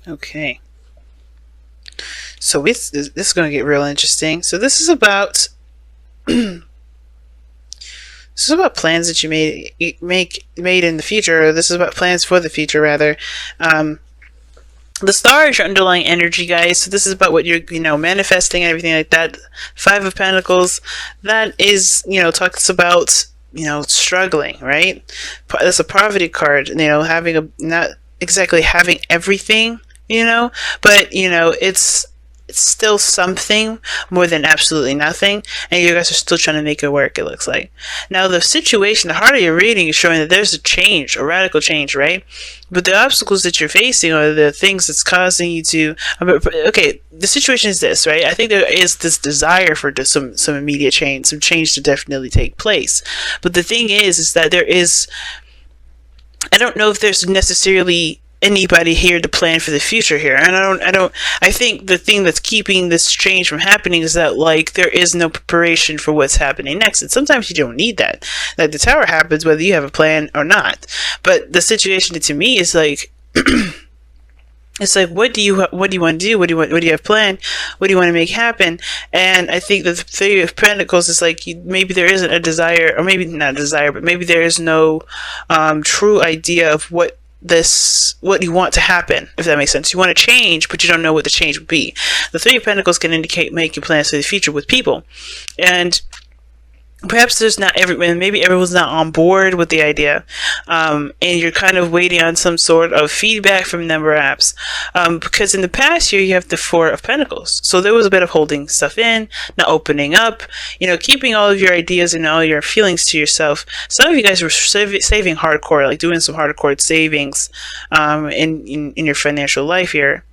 Okay. So this is going to get real interesting. So this is about plans that you made in the future. Or this is about plans for the future, rather. The star is your underlying energy, guys. So this is about what you're, manifesting and everything like that. Five of Pentacles, that is, talks about, struggling, right? That's a poverty card. Not exactly having everything, but it's still something more than absolutely nothing, and you guys are still trying to make it work, it looks like. Now, the situation, the heart of your reading is showing that there's a radical change, right? But the obstacles that you're facing are the things that's causing you to... Okay, the situation is this, right? I think there is this desire for some immediate change, some change to definitely take place. But the thing is that there is... I don't know if there's necessarily anybody here to plan for the future here, and I think the thing that's keeping this change from happening is that, like, there is no preparation for what's happening next, and sometimes you don't need that. Like, the Tower happens whether you have a plan or not, but the situation to me is like it's like, what do you want to do? What do you have planned? What do you want to make happen? And I think the Three of Pentacles is like, maybe there isn't a desire, or maybe not a desire, but maybe there is no true idea of what you want to happen, if that makes sense. You want to change, but you don't know what the change would be. The Three of Pentacles can indicate making plans for the future with people, and perhaps maybe everyone's not on board with the idea, and you're kind of waiting on some sort of feedback from them, perhaps, because in the past year you have the Four of Pentacles, so there was a bit of holding stuff in, not opening up, keeping all of your ideas and all your feelings to yourself. Some of you guys were saving hardcore, like doing some hardcore savings in your financial life here.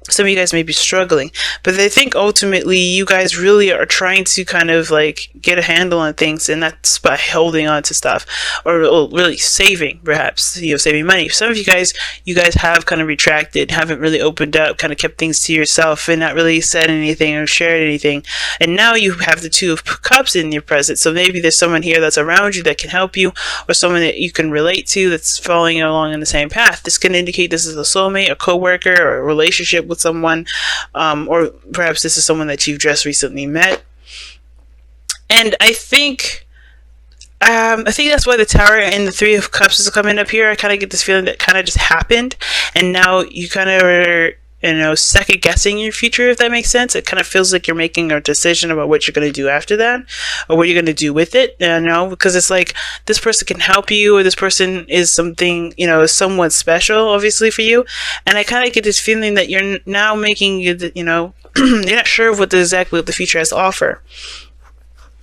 Some of you guys may be struggling, but I think ultimately you guys really are trying to kind of like get a handle on things, and that's by holding on to stuff, or really saving, perhaps, saving money. Some of you guys have kind of retracted, haven't really opened up, kind of kept things to yourself and not really said anything or shared anything. And now you have the Two of Cups in your presence. So maybe there's someone here that's around you that can help you, or someone that you can relate to that's following along in the same path. This can indicate this is a soulmate, a co-worker, or a relationship with someone, or perhaps this is someone that you've just recently met. And I think that's why the Tower and the Three of Cups is coming up here. I kind of get this feeling that kind of just happened, and now you kind of are, second guessing your future, if that makes sense. It kind of feels like you're making a decision about what you're going to do after that, or what you're going to do with it, because it's like this person can help you, or this person is something, is somewhat special, obviously, for you. And I kind of get this feeling that you're now making, you're not sure of exactly what the future has to offer.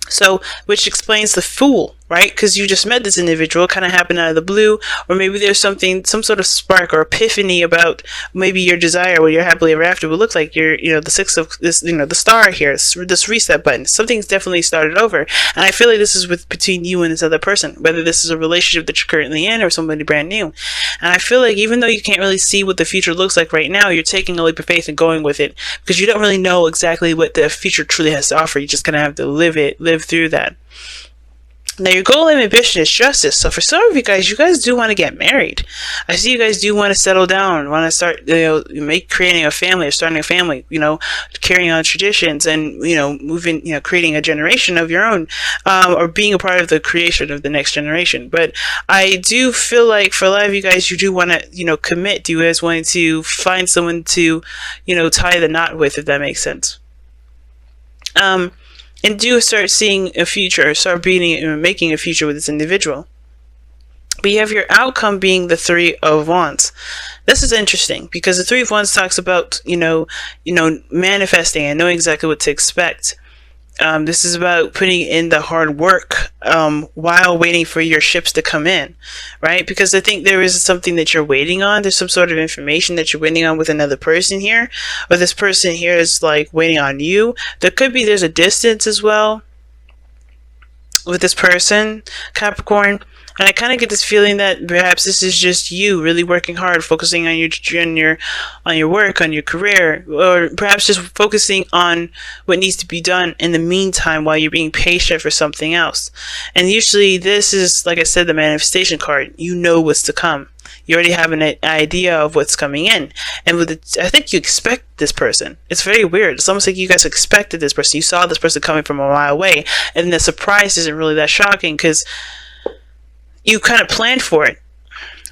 So, which explains the Fool, right? Because you just met this individual, kind of happened out of the blue, or maybe there's some sort of spark or epiphany about maybe your desire, what you're happily ever after would look like. You're, the Six of this, the Star here, this reset button. Something's definitely started over, and I feel like this is between you and this other person, whether this is a relationship that you're currently in or somebody brand new. And I feel like even though you can't really see what the future looks like right now, you're taking a leap of faith and going with it, because you don't really know exactly what the future truly has to offer. You just kind of have to live through that. Now, your goal and ambition is justice. So for some of you guys do want to get married. I see you guys do want to settle down, want to start, creating a family, or starting a family, carrying on traditions, and, moving, creating a generation of your own, or being a part of the creation of the next generation. But I do feel like for a lot of you guys, you do want to, commit. You guys want to find someone to, tie the knot with, if that makes sense. And do start seeing a future, making a future with this individual. But you have your outcome being the Three of Wands. This is interesting, because the Three of Wands talks about, manifesting and knowing exactly what to expect. This is about putting in the hard work while waiting for your ships to come in, right? Because I think there is something that you're waiting on. There's some sort of information that you're waiting on with another person here, or this person here is like waiting on you. There's a distance as well with this person, Capricorn. And I kind of get this feeling that perhaps this is just you really working hard, focusing on your work, on your career, or perhaps just focusing on what needs to be done in the meantime while you're being patient for something else. And usually this is, like I said, the manifestation card. You know what's to come. You already have an idea of what's coming in. And I think you expect this person. It's very weird. It's almost like you guys expected this person. You saw this person coming from a mile away. And the surprise isn't really that shocking because you kind of planned for it.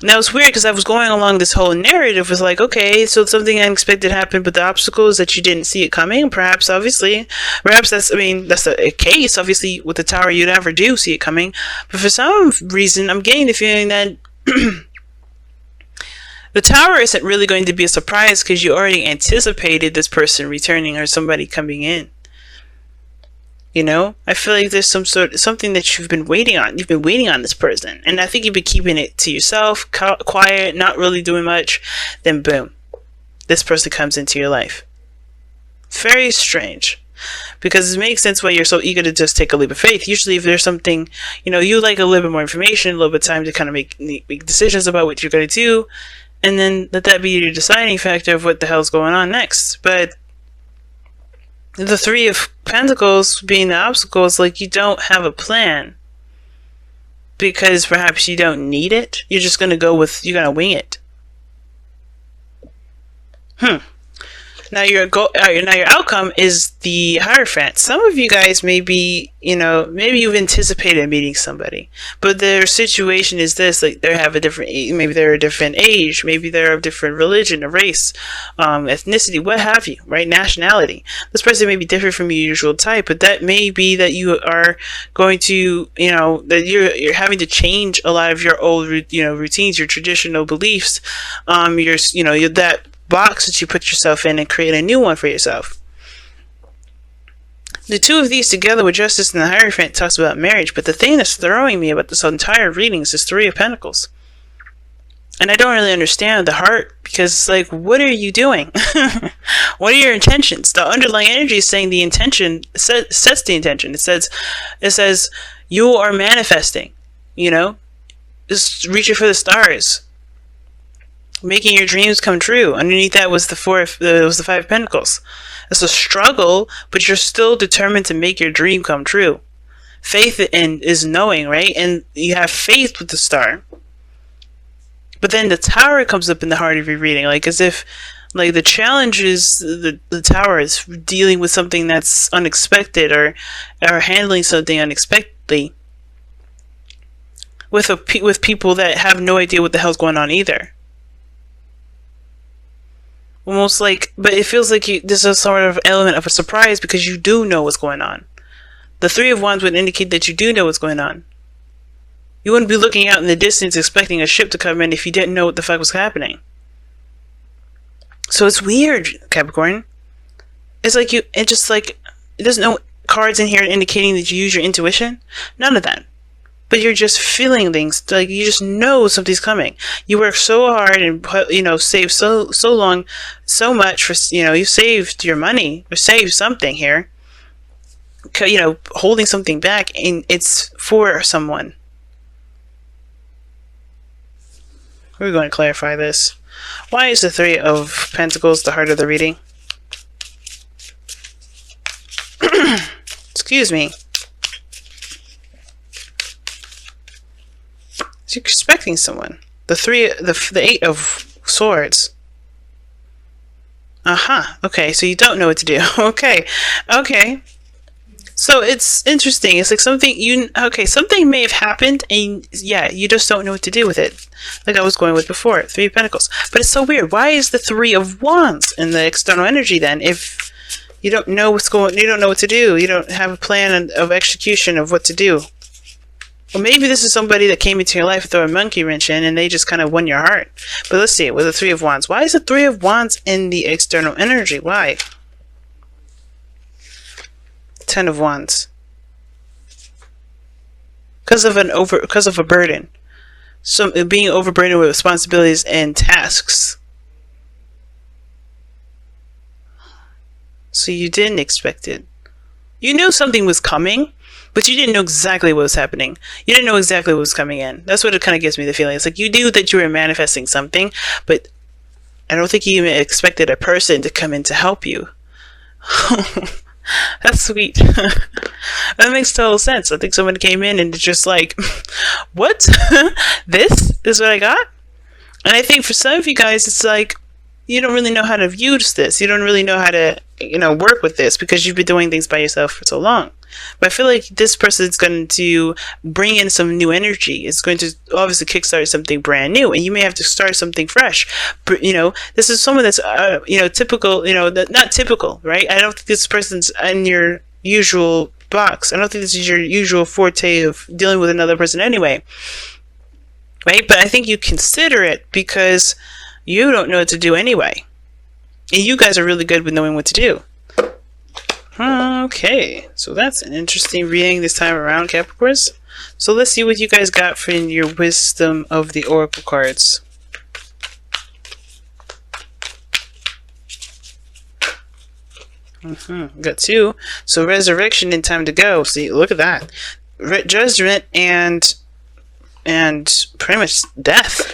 Now it's weird because I was going along this whole narrative with like, okay, so something unexpected happened, but the obstacle is that you didn't see it coming. Perhaps that's a case. Obviously, with the Tower, you never do see it coming. But for some reason, I'm getting the feeling that the Tower isn't really going to be a surprise because you already anticipated this person returning or somebody coming in. You know, I feel like there's something that you've been waiting on. You've been waiting on this person, and I think you've been keeping it to yourself, quiet, not really doing much. Then boom, this person comes into your life. Very strange, because it makes sense why you're so eager to just take a leap of faith. Usually, if there's something, you know, you like a little bit more information, a little bit of time to kind of make decisions about what you're going to do, and then let that be your deciding factor of what the hell's going on next. But the Three of Pentacles being the obstacle is like you don't have a plan because perhaps you don't need it. You're just going to wing it. Now your outcome is the Hierophant. Some of you guys maybe you've anticipated meeting somebody, but their situation is this: like maybe they're a different age, maybe they're of different religion, a race, ethnicity, what have you, right? Nationality. This person may be different from your usual type, but that may be that you are going to, that you're having to change a lot of your old, routines, your traditional beliefs, that box that you put yourself in and create a new one for yourself. The two of these together with Justice and the Hierophant talks about marriage, but the thing that's throwing me about this entire reading is this Three of Pentacles. And I don't really understand the heart, because it's like, what are you doing? What are your intentions? The underlying energy is saying the intention, sets the intention. It says you are manifesting, just reaching for the stars, making your dreams come true. Underneath that was the Five of Pentacles. It's a struggle, but you're still determined to make your dream come true. Faith is knowing, right? And you have faith with the star. But then the Tower comes up in the heart of your reading, like as if, like the challenge is the Tower is dealing with something that's unexpected or handling something unexpectedly with people that have no idea what the hell's going on either. Almost like, but it feels like there's a sort of element of a surprise because you do know what's going on. The Three of Wands would indicate that you do know what's going on. You wouldn't be looking out in the distance expecting a ship to come in if you didn't know what the fuck was happening. So it's weird, Capricorn. It's like there's no cards in here indicating that you use your intuition. None of that. But you're just feeling things, like you just know something's coming. You work so hard and save so long, so much for you saved your money or saved something here. Holding something back, and it's for someone. We're going to clarify this. Why is the Three of Pentacles the heart of the reading? Excuse me. You're expecting someone. The Eight of Swords. Okay, so you don't know what to do. Okay. So it's interesting. It's like something may have happened, and yeah, you just don't know what to do with it. Like I was going with before, Three of Pentacles. But it's so weird. Why is the Three of Wands in the external energy then? If you don't know you don't know what to do. You don't have a plan of execution of what to do. Well, maybe this is somebody that came into your life and threw a monkey wrench in, and they just kind of won your heart. But let's see, with the Three of Wands. Why is the Three of Wands in the external energy? Why? Ten of Wands. Because of a burden. So being overburdened with responsibilities and tasks. So you didn't expect it. You knew something was coming, but you didn't know exactly what was happening. You didn't know exactly what was coming in. That's what it kind of gives me the feeling. It's like you knew that you were manifesting something, but I don't think you even expected a person to come in to help you. That's sweet. That makes total sense. I think someone came in and it's just like, what? This is what I got? And I think for some of you guys, it's like you don't really know how to use this. You don't really know how to, work with this because you've been doing things by yourself for so long. But I feel like this person is going to bring in some new energy. It's going to obviously kickstart something brand new, and you may have to start something fresh. But, this is someone that's, typical, not typical, right? I don't think this person's in your usual box. I don't think this is your usual forte of dealing with another person anyway. Right? But I think you consider it because you don't know what to do anyway. And you guys are really good with knowing what to do. Okay, so that's an interesting reading this time around, Capricorns. So let's see what you guys got for your wisdom of the Oracle cards. Got 2. So resurrection and time to go. See, look at that. Judgment and pretty much death.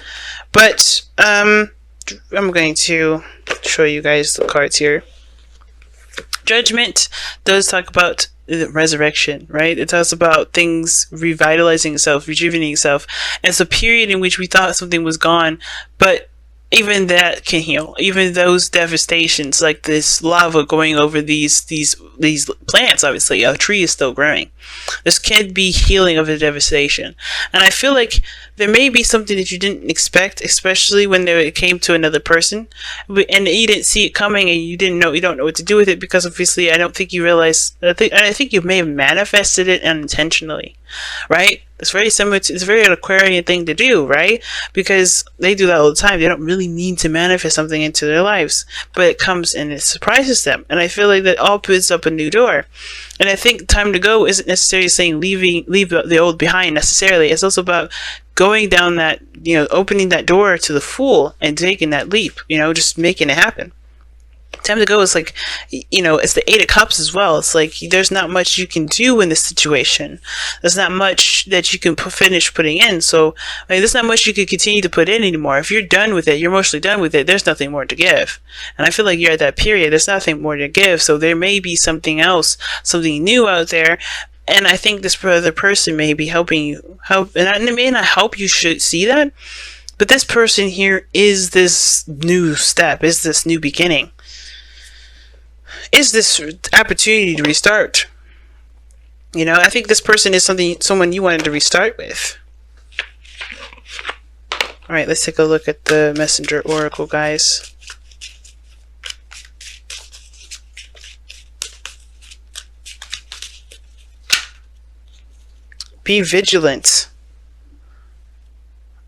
But I'm going to show you guys the cards here. Judgment does talk about the resurrection, right? It talks about things revitalizing itself, rejuvenating itself. And it's a period in which we thought something was gone, but even that can heal. Even those devastations, like this lava going over these plants, obviously, a tree is still growing. This can be healing of the devastation. And I feel like there may be something that you didn't expect, especially when it came to another person, and you didn't see it coming, and you don't know what to do with it, because obviously I don't think you realize. I think you may have manifested it unintentionally, right? It's very similar to, it's a very Aquarian thing to do, right? Because they do that all the time. They don't really mean to manifest something into their lives, but it comes and it surprises them. And I feel like that opens up a new door. And I think time to go isn't necessarily saying leave the old behind necessarily. It's also about going down that, opening that door to the full and taking that leap, just making it happen. Time to go is like, it's the 8 of Cups as well. It's like there's not much you can do in this situation. There's not much that you can finish putting in. So there's not much you can continue to put in anymore. If you're done with it, you're mostly done with it. There's nothing more to give. And I feel like you're at that period. There's nothing more to give. So there may be something else, something new out there. And I think this other person may be helping you. And it may not help you should see that. But this person here is this new step, is this new beginning. Is this opportunity to restart? I think this person is someone you wanted to restart with. All right, let's take a look at the Messenger Oracle, guys. Be vigilant.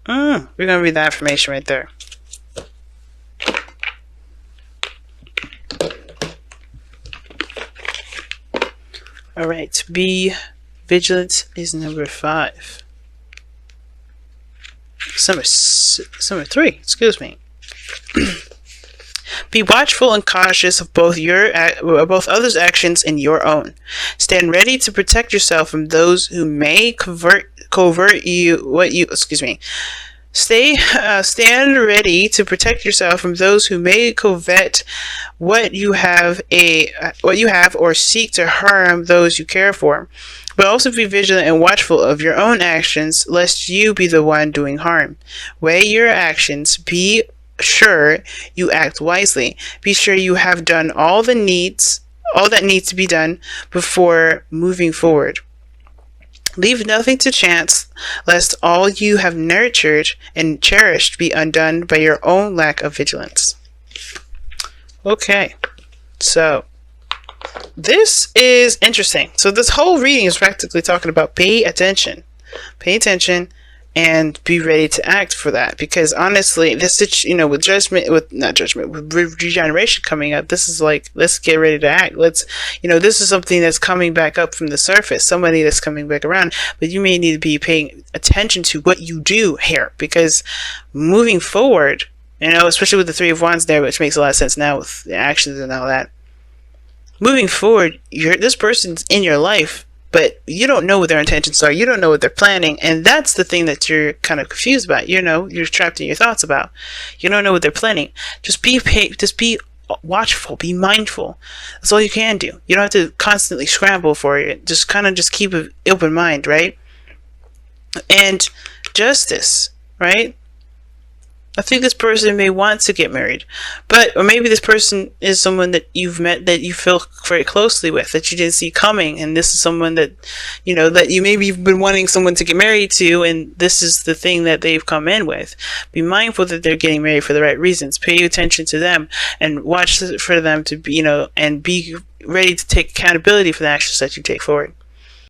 We're going to read the affirmation right there. All right, be vigilant is number 5. Number 3, excuse me. Be watchful and cautious of both others' actions and your own. Stand ready to protect yourself from those who may covert you. Stand ready to protect yourself from those who may covet what you have or seek to harm those you care for. But also be vigilant and watchful of your own actions, lest you be the one doing harm. Weigh your actions. Be sure you act wisely. Be sure you have done all that needs to be done before moving forward. Leave nothing to chance, lest all you have nurtured and cherished be undone by your own lack of vigilance. Okay, so this is interesting. So this whole reading is practically talking about pay attention, and be ready to act for that. Because honestly, this, with regeneration coming up, this is like, let's get ready to act. This is something that's coming back up from the surface, somebody that's coming back around, but you may need to be paying attention to what you do here, because moving forward, especially with the 3 of Wands there, which makes a lot of sense now with the actions and all that. Moving forward, this person's in your life, but you don't know what their intentions are. You don't know what they're planning. And that's the thing that you're kind of confused about. You're trapped in your thoughts about. You don't know what they're planning. Just be watchful. Be mindful. That's all you can do. You don't have to constantly scramble for it. Just keep an open mind, right? And justice, right? I think this person may want to get married, or maybe this person is someone that you've met that you feel very closely with, that you didn't see coming, and this is someone that, that you maybe you've been wanting someone to get married to, and this is the thing that they've come in with. Be mindful that they're getting married for the right reasons. Pay attention to them and watch for them to be, and be ready to take accountability for the actions that you take forward.